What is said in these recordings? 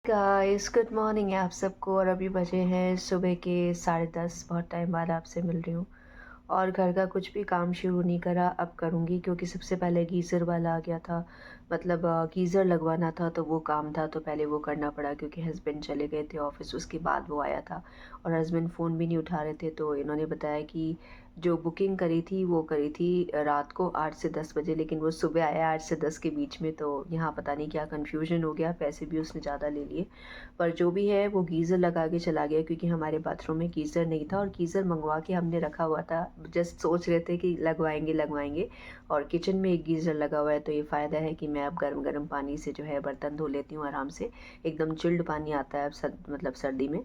Guys good morning है आप सबको। और अभी बजे हैं सुबह के 10:30। बहुत टाइम बाद आपसे मिल रही हूँ और घर का कुछ भी काम शुरू नहीं करा, अब करूँगी क्योंकि सबसे पहले गीज़र वाला आ गया था। मतलब गीज़र लगवाना था तो वो काम था, तो पहले वो करना पड़ा क्योंकि हस्बैंड चले गए थे ऑफिस, उसके बाद वो आया था। और हस्बैंड फ़ोन भी नहीं उठा रहे थे, तो इन्होंने बताया कि जो बुकिंग करी थी वो करी थी रात को 8 से 10 बजे, लेकिन वो सुबह आया 8 से 10 के बीच में। तो यहाँ पता नहीं क्या कन्फ्यूजन हो गया, पैसे भी उसने ज़्यादा ले लिए। पर जो भी है वो गीज़र लगा के चला गया क्योंकि हमारे बाथरूम में गीज़र नहीं था और गीज़र मंगवा के हमने रखा हुआ था। जस्ट सोच रहे थे कि लगवाएंगे लगवाएंगे। और किचन में एक गीज़र लगा हुआ है, तो ये फ़ायदा है कि मैं अब गर्म गर्म पानी से जो है बर्तन धो लेती हूँ आराम से। एकदम चिल्ड पानी आता है अब मतलब सर्दी में।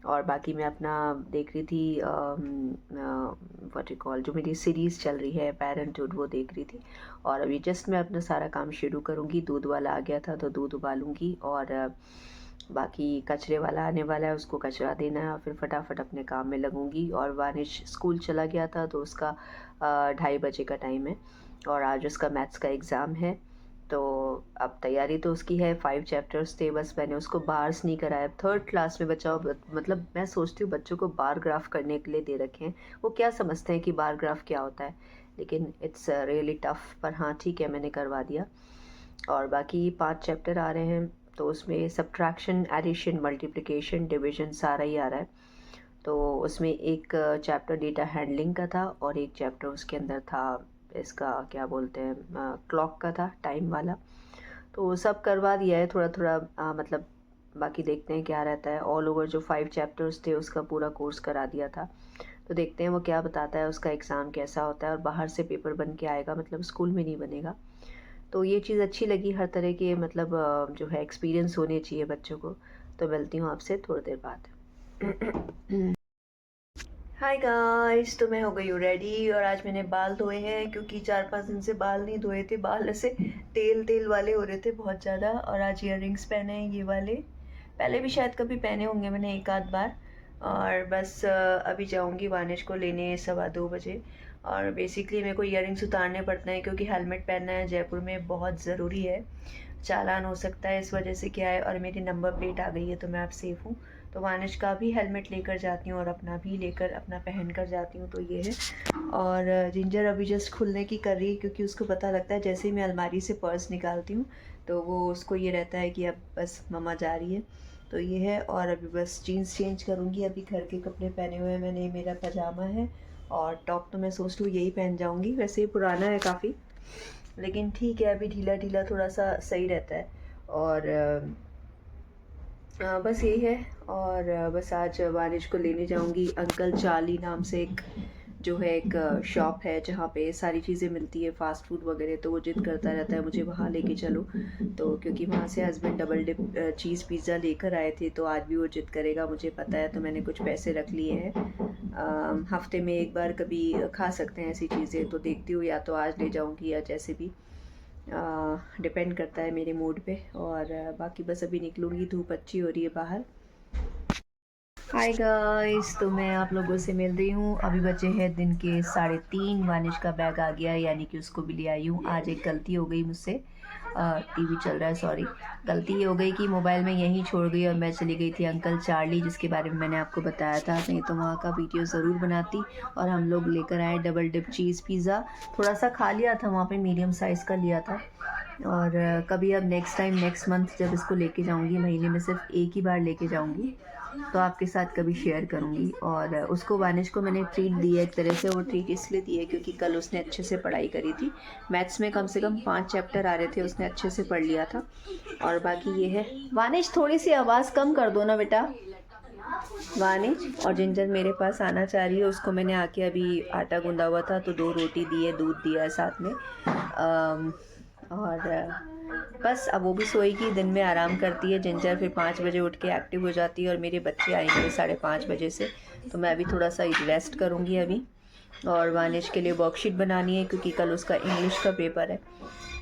और बाकी मैं अपना देख रही थी व्हाट यू कॉल, जो मेरी सीरीज़ चल रही है पेरेंटहुड, वो देख रही थी। और अभी जस्ट मैं अपना सारा काम शुरू करूँगी। दूध वाला आ गया था तो दूध उबालूँगी, और बाकी कचरे वाला आने वाला है, उसको कचरा देना है और फिर फटाफट अपने काम में लगूंगी। और वानिश स्कूल चला गया था तो उसका 2:30 बजे का टाइम है और आज उसका मैथ्स का एग्ज़ाम है। तो अब तैयारी तो उसकी है, 5 चैप्टर्स थे, बस मैंने उसको बार्स नहीं कराया। अब 3rd क्लास में बच्चा मतलब मैं सोचती हूँ बच्चों को बार ग्राफ करने के लिए दे रखे हैं। वो क्या समझते हैं कि बार ग्राफ क्या होता है, लेकिन इट्स रियली टफ। पर हाँ ठीक है, मैंने करवा दिया। और बाकी 5 चैप्टर आ रहे हैं, तो उसमें सब्ट्रैक्शन, एडिशन, मल्टीप्लिकेशन, डिवीजन सारा ही आ रहा है। तो उसमें एक चैप्टर डेटा हैंडलिंग का था और एक चैप्टर उसके अंदर था इसका क्या बोलते हैं क्लॉक का था, टाइम वाला। तो वो सब करवा दिया है थोड़ा थोड़ा, मतलब बाकी देखते हैं क्या रहता है। ऑल ओवर जो 5 चैप्टर्स थे उसका पूरा कोर्स करा दिया था, तो देखते हैं वो क्या बताता है, उसका एग्ज़ाम कैसा होता है। और बाहर से पेपर बन के आएगा, मतलब स्कूल में नहीं बनेगा। तो ये चीज़ अच्छी लगी, हर तरह के मतलब जो है एक्सपीरियंस होने चाहिए बच्चों को। तो मिलती हूँ आपसे थोड़ी देर बाद। हाय गाइस, तो मैं हो गई हूँ रेडी और आज मैंने बाल धोए हैं क्योंकि 4-5 दिन से बाल नहीं धोए थे। बाल ऐसे तेल तेल वाले हो रहे थे बहुत ज़्यादा। और आज इयररिंग्स पहने हैं ये वाले, पहले भी शायद कभी पहने होंगे मैंने एक आध बार। और बस अभी जाऊंगी वानिश को लेने 2:15 बजे। और बेसिकली मेरे को इयररिंग्स उतारने पड़ते हैं क्योंकि हेलमेट पहनना है जयपुर में, बहुत ज़रूरी है, चालान हो सकता है। इस वजह से क्या है, और मेरी नंबर प्लेट आ गई है तो मैं अब सेफ़ हूँ। तो वानिश का भी हेलमेट लेकर जाती हूँ और अपना भी लेकर अपना पहन कर जाती हूँ, तो ये है। और जिंजर अभी जस्ट खुलने की कर रही है क्योंकि उसको पता लगता है जैसे ही मैं अलमारी से पर्स निकालती हूँ तो वो उसको ये रहता है कि अब बस मम्मा जा रही है। तो ये है। और अभी बस जीन्स चेंज करूँगी, अभी घर के कपड़े पहने हुए हैं मैंने, मेरा पजामा है और टॉप तो मैं सोच रही हूँ यही पहन जाऊँगी। वैसे ये पुराना है काफ़ी, लेकिन ठीक है, अभी ढीला ढीला थोड़ा सा सही रहता है। और बस यही है। और बस आज वारिश को लेने जाऊंगी। अंकल चार्ली नाम से एक जो है एक शॉप है जहाँ पे सारी चीज़ें मिलती है, फास्ट फूड वगैरह, तो वो जिद करता रहता है मुझे वहाँ लेके चलो। तो क्योंकि वहाँ से husband double dip cheese pizza लेकर आए थे, तो आज भी वो जिद करेगा, मुझे पता है। तो मैंने कुछ पैसे रख लिए हैं, हफ्ते में एक बार कभी खा सकते हैं ऐसी चीज़ें। तो देखती हूँ या तो आज ले जाऊँगी या जैसे भी, डिपेंड करता है मेरे मूड पे। और बाकी बस अभी निकलूँगी, धूप अच्छी हो रही है बाहर। हाय गाइस, तो मैं आप लोगों से मिल रही हूँ। अभी बचे हैं दिन के 3:30। वानिश का बैग आ गया, यानी कि उसको भी ले आई हूँ। आज एक गलती हो गई मुझसे, टीवी चल रहा है, सॉरी। गलती ये हो गई कि मोबाइल में यहीं छोड़ गई और मैं चली गई थी अंकल चार्ली, जिसके बारे में मैंने आपको बताया था। नहीं तो वहाँ का वीडियो ज़रूर बनाती। और हम लोग लेकर आए डबल डिप चीज़ पिज़्ज़ा। थोड़ा सा खा लिया था वहाँ पे, मीडियम साइज़ का लिया था। और कभी अब नेक्स्ट टाइम नेक्स्ट मंथ जब इसको लेके जाऊंगी, महीने में सिर्फ एक ही बार लेके जाऊंगी, तो आपके साथ कभी शेयर करूंगी। और उसको, वानिश को मैंने ट्रीट दी है एक तरह से। वो ट्रीट इसलिए दी है क्योंकि कल उसने अच्छे से पढ़ाई करी थी। मैथ्स में कम से कम 5 चैप्टर आ रहे थे, उसने अच्छे से पढ़ लिया था। और बाकी ये है। वानिश थोड़ी सी आवाज़ कम कर दो ना बेटा। वानिश और जिंजर मेरे पास आना चाह रही है। उसको मैंने आके अभी आटा गूंदा हुआ था तो 2 रोटी दी है, दूध दिया है साथ में। और बस अब वो भी सोएगी, दिन में आराम करती है जिंजर। फिर 5 बजे उठ के एक्टिव हो जाती है और मेरे बच्चे आएंगे 5:30 बजे से, तो मैं अभी थोड़ा सा रेस्ट करूँगी अभी। और वानिश के लिए वर्कशीट बनानी है क्योंकि कल उसका इंग्लिश का पेपर है।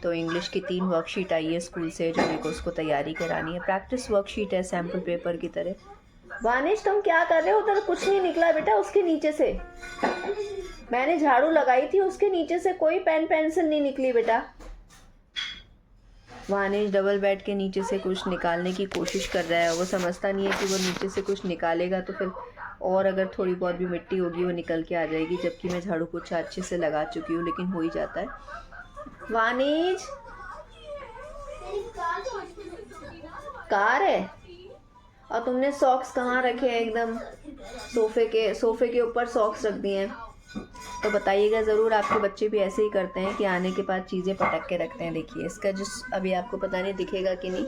तो इंग्लिश की 3 वर्कशीट आई है स्कूल से जो मेरे को उसको तैयारी करानी है। प्रैक्टिस वर्कशीट है, सैम्पल पेपर की तरह। वानिश तुम क्या कर रहे हो? उधर कुछ नहीं निकला बेटा उसके नीचे से। मैंने झाड़ू लगाई थी, उसके नीचे से कोई पेन पेंसिल नहीं निकली बेटा। वानिश डबल बेड के नीचे से कुछ निकालने की कोशिश कर रहा है। वो समझता नहीं है कि वो नीचे से कुछ निकालेगा तो फिर और अगर थोड़ी बहुत भी मिट्टी होगी वो निकल के आ जाएगी, जबकि मैं झाड़ू पोछा अच्छे से लगा चुकी हूँ, लेकिन हो ही जाता है। वानिश, कार है और तुमने सॉक्स कहाँ रखे हैं? एकदम सोफे के ऊपर सॉक्स रख दिए हैं। तो बताइएगा ज़रूर, आपके बच्चे भी ऐसे ही करते हैं कि आने के बाद चीज़ें पटक के रखते हैं। देखिए इसका जो अभी आपको पता नहीं दिखेगा कि नहीं,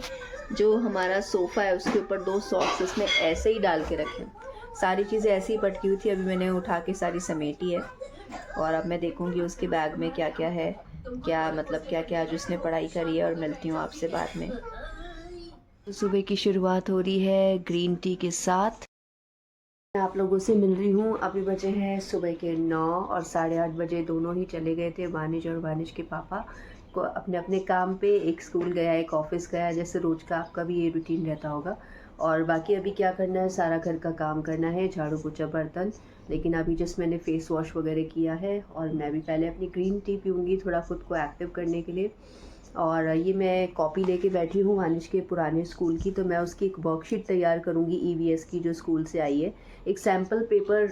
जो हमारा सोफ़ा है उसके ऊपर 2 सॉक्स इसने ऐसे ही डाल के रखे हैं। सारी चीज़ें ऐसे ही पटकी हुई थी, अभी मैंने उठा के सारी समेटी है और अब मैं देखूँगी उसके बैग में क्या क्या है, क्या मतलब क्या क्या आज उसने पढ़ाई करी है, और मिलती हूँ आपसे बाद में। सुबह की शुरुआत हो रही है ग्रीन टी के साथ। मैं आप लोगों से मिल रही हूँ। अभी बजे हैं सुबह के 9 और 8:30 बजे दोनों ही चले गए थे। वानिश और वानिश के पापा को अपने अपने काम पे, एक स्कूल गया एक ऑफिस गया, जैसे रोज़ का आपका भी ये रूटीन रहता होगा। और बाकी अभी क्या करना है, सारा घर का काम करना है, झाड़ू पोछा बर्तन। लेकिन अभी जस्ट मैंने फेस वॉश वगैरह किया है और मैं भी पहले अपनी ग्रीन टी पीऊँगी थोड़ा खुद को एक्टिव करने के लिए। और ये मैं कॉपी लेके बैठी हूँ वानिश के पुराने स्कूल की, तो मैं उसकी एक वर्कशीट तैयार करूँगी ईवीएस की, जो स्कूल से आई है। एक सैम्पल पेपर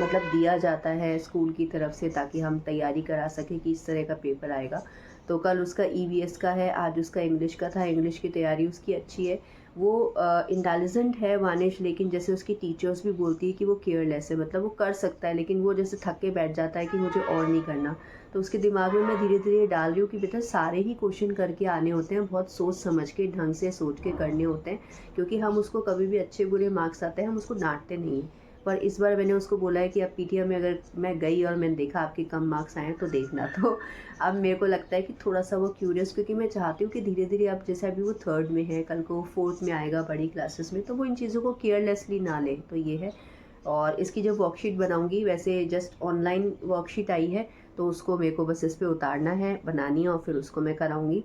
मतलब दिया जाता है स्कूल की तरफ से, ताकि हम तैयारी करा सकें कि इस तरह का पेपर आएगा। तो कल उसका ईवीएस का है, आज उसका इंग्लिश का था। इंग्लिश की तैयारी उसकी अच्छी है। वो इंटेलिजेंट है वानिश, लेकिन जैसे उसकी टीचर्स भी बोलती है कि वो केयरलेस है, मतलब वो कर सकता है लेकिन वो जैसे थक के बैठ जाता है कि मुझे और नहीं करना। तो उसके दिमाग में मैं धीरे धीरे डाल रही हूँ कि बेटा सारे ही क्वेश्चन करके आने होते हैं, बहुत सोच समझ के ढंग से सोच के करने होते हैं, क्योंकि हम उसको कभी भी अच्छे बुरे मार्क्स आते हैं हम उसको डांटते नहीं हैं। पर इस बार मैंने उसको बोला है कि अब पीटीएम में अगर मैं गई और मैंने देखा आपके कम मार्क्स आए हैं तो देखना। तो अब मेरे को लगता है कि थोड़ा सा वो क्यूरियस, क्योंकि मैं चाहती हूँ कि धीरे धीरे, अब जैसे अभी वो 3rd में है, कल को 4th में आएगा बड़ी क्लासेस में, तो वो इन चीज़ों को केयरलेसली ना ले। तो ये है। और इसकी जब वर्कशीट बनाऊंगी, वैसे जस्ट ऑनलाइन वर्कशीट आई है, तो उसको मेरे को बस इस पे उतारना है, बनानी है और फिर उसको मैं कराऊंगी।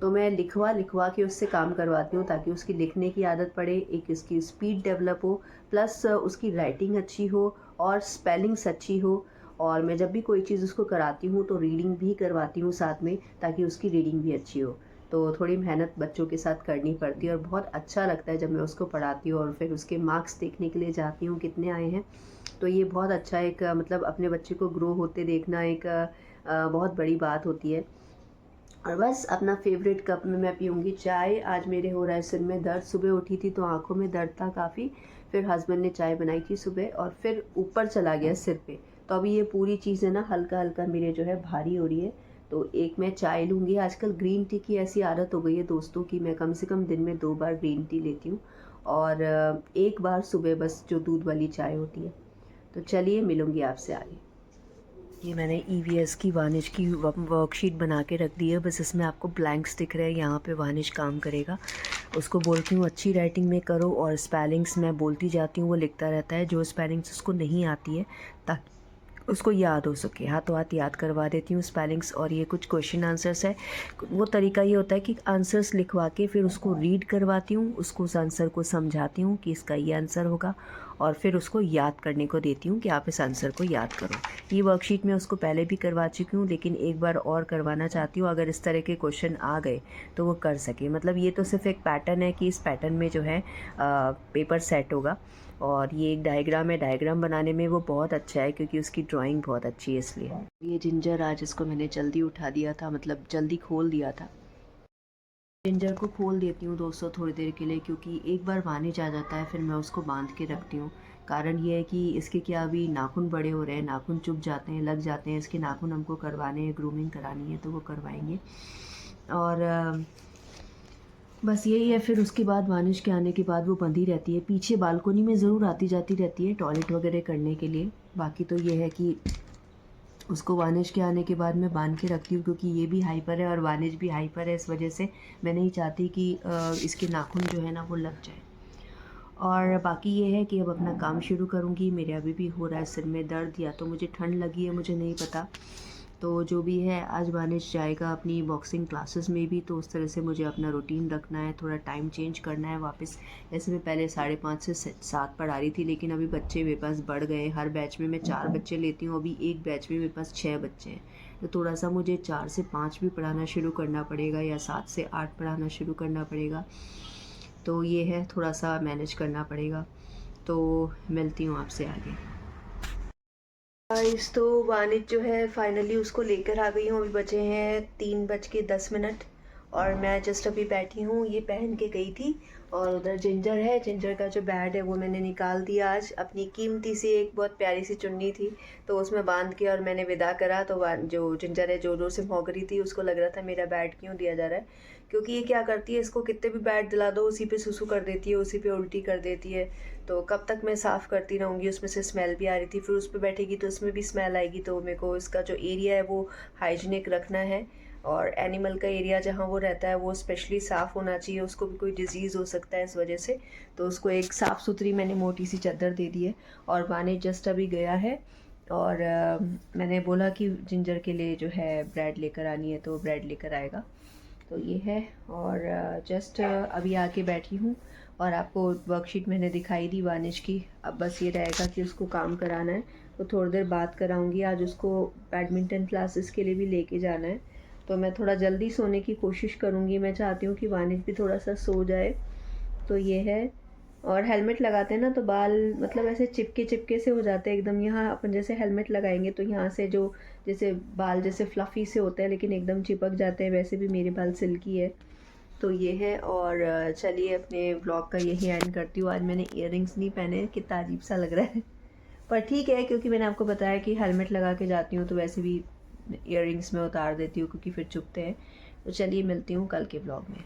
तो मैं लिखवा के उससे काम करवाती हूँ, ताकि उसकी लिखने की आदत पड़े, एक इसकी स्पीड डेवलप हो, प्लस उसकी राइटिंग अच्छी हो और स्पेलिंग्स अच्छी हो। और मैं जब भी कोई चीज़ उसको कराती हूँ तो रीडिंग भी करवाती हूँ साथ में, ताकि उसकी रीडिंग भी अच्छी हो। तो थोड़ी मेहनत बच्चों के साथ करनी पड़ती है और बहुत अच्छा लगता है जब मैं उसको पढ़ाती हूँ और फिर उसके मार्क्स देखने के लिए जाती हूँ कितने आए हैं। तो ये बहुत अच्छा एक मतलब अपने बच्चे को ग्रो होते देखना एक बहुत बड़ी बात होती है। और बस अपना फेवरेट कप में मैं पीऊँगी चाय। आज मेरे हो रहा है सिर में दर्द, सुबह उठी थी तो आँखों में दर्द था काफ़ी। फिर हस्बैंड ने चाय बनाई थी सुबह और फिर ऊपर चला गया सिर पे। तो अभी ये पूरी चीज़ है ना हल्का हल्का मेरे जो है भारी हो रही है। तो एक मैं चाय लूँगी। आजकल ग्रीन टी की ऐसी आदत हो गई है दोस्तों की, मैं कम से कम दिन में 2 बार ग्रीन टी लेती हूँ और 1 बार सुबह बस जो दूध वाली चाय होती है। तो चलिए मिलूँगी आपसे आगे। ये मैंने ईवीएस की वानिश की वर्कशीट बना के रख दी है, बस इसमें आपको ब्लैंक्स दिख रहे हैं, यहाँ पे वानिश काम करेगा। उसको बोलती हूँ अच्छी राइटिंग में करो और स्पेलिंग्स मैं बोलती जाती हूँ, वो लिखता रहता है। जो स्पेलिंग्स उसको नहीं आती है ताकि उसको याद हो सके, हाथों हाथ याद करवा देती हूँ स्पेलिंग्स। और ये कुछ क्वेश्चन आंसर्स है। वो तरीका ये होता है कि आंसर्स लिखवा के फिर उसको रीड करवाती हूँ, उसको उस आंसर को समझाती हूँ कि इसका ये आंसर होगा, और फिर उसको याद करने को देती हूँ कि आप इस आंसर को याद करो। ये वर्कशीट मैं उसको पहले भी करवा चुकी हूँ, लेकिन एक बार और करवाना चाहती हूँ, अगर इस तरह के क्वेश्चन आ गए तो वो कर सके। मतलब ये तो सिर्फ एक पैटर्न है कि इस पैटर्न में जो है पेपर सेट होगा। और ये एक डायग्राम है, डायग्राम बनाने में वो बहुत अच्छा है क्योंकि उसकी ड्राइंग बहुत अच्छी है इसलिए। ये जिंजर आज इसको मैंने जल्दी उठा दिया था, मतलब जल्दी खोल दिया था। जिंजर को खोल देती हूँ दोस्तों थोड़ी देर के लिए, क्योंकि एक बार वानिश आ जाता है फिर मैं उसको बांध के रखती हूँ। कारण ये है कि इसके क्या अभी नाखून बड़े हो रहे हैं, नाखून चुभ जाते हैं, लग जाते हैं। इसके नाखून हमको करवाने हैं, ग्रूमिंग करानी है तो वो करवाएंगे। और बस यही है। फिर उसके बाद वानिश के आने के बाद वो बंधी रहती है, पीछे बालकोनी में ज़रूर आती जाती रहती है टॉयलेट वगैरह करने के लिए। बाकी तो ये है कि उसको वानिश के आने के बाद मैं बांध के रखती हूँ, क्योंकि ये भी हाइपर है और वानिश भी हाइपर है। इस वजह से मैं नहीं चाहती कि इसके नाखून जो है ना वो लग जाए। और बाकी ये है कि अब अपना काम शुरू करूँगी। मेरे अभी भी हो रहा है सिर में दर्द, या तो मुझे ठंड लगी है, मुझे नहीं पता, तो जो भी है आज वानिश जाएगा अपनी बॉक्सिंग क्लासेस में भी, तो उस तरह से मुझे अपना रूटीन रखना है, थोड़ा टाइम चेंज करना है वापस। ऐसे मैं पहले 5:30 से 7 पढ़ा रही थी, लेकिन अभी बच्चे मेरे पास बढ़ गए। हर बैच में मैं 4 बच्चे लेती हूँ, अभी एक बैच में मेरे पास 6 बच्चे हैं। तो थोड़ा सा मुझे 4 से 5 भी पढ़ाना शुरू करना पड़ेगा या 7 से 8 पढ़ाना शुरू करना पड़ेगा। तो ये है, थोड़ा सा मैनेज करना पड़ेगा। तो मिलती हूँ आपसे आगे। गाइस तो वानिश जो है फाइनली उसको लेकर आ गई हूँ। अभी बचे हैं 3:10 और मैं जस्ट अभी बैठी हूँ। ये पहन के गई थी। और उधर जिंजर है, जिंजर का जो बैड है वो मैंने निकाल दिया आज। अपनी कीमती सी एक बहुत प्यारी सी चुन्नी थी तो उसमें बांध के और मैंने विदा करा। तो जो जिंजर है जोर जोर से भौंक रही थी, उसको लग रहा था मेरा बैड क्यों दिया जा रहा है, क्योंकि ये क्या करती है, इसको कितने भी बैड दिला दो उसी पे सुसु कर देती है, उसी पे उल्टी कर देती है। तो कब तक मैं साफ़ करती रहूँगी। उसमें से स्मेल भी आ रही थी, फिर उस पर बैठेगी तो उसमें भी स्मेल आएगी। तो मेरे को इसका जो एरिया है वो हाइजीनिक रखना है, और एनिमल का एरिया जहाँ वो रहता है वो स्पेशली साफ़ होना चाहिए। उसको भी कोई डिज़ीज़ हो सकता है इस वजह से। तो उसको एक साफ़ सुथरी मैंने मोटी सी चादर दे दी है। और वाने जस्ट अभी गया है, और मैंने बोला कि जिंजर के लिए जो है ब्रेड लेकर आनी है, तो ब्रेड लेकर आएगा। तो ये है, और जस्ट अभी आके बैठी हूँ। और आपको वर्कशीट मैंने दिखाई दी वानिश की। अब बस ये रहेगा कि उसको काम कराना है, तो थोड़ी देर बात कराऊंगी। आज उसको बैडमिंटन क्लासेस के लिए भी लेके जाना है, तो मैं थोड़ा जल्दी सोने की कोशिश करूँगी। मैं चाहती हूँ कि वानिश भी थोड़ा सा सो जाए। तो ये है। और हेलमेट लगाते हैं ना तो बाल मतलब ऐसे चिपके चिपके से हो जाते हैं एकदम। यहाँ अपन जैसे हेलमेट लगाएंगे तो यहाँ से जो जैसे बाल जैसे फ्लफ़ी से होते हैं लेकिन एकदम चिपक जाते हैं, वैसे भी मेरे बाल सिल्की है। तो ये है। और चलिए अपने ब्लॉग का यही एंड करती हूँ। आज मैंने इयररिंग्स नहीं पहने, कितना अजीब सा लग रहा है, पर ठीक है, क्योंकि मैंने आपको बताया कि हेलमेट लगा के जाती हूँ तो वैसे भी इयररिंग्स में उतार देती हूँ क्योंकि फिर चुभते हैं। तो चलिए मिलती हूँ कल के ब्लॉग में।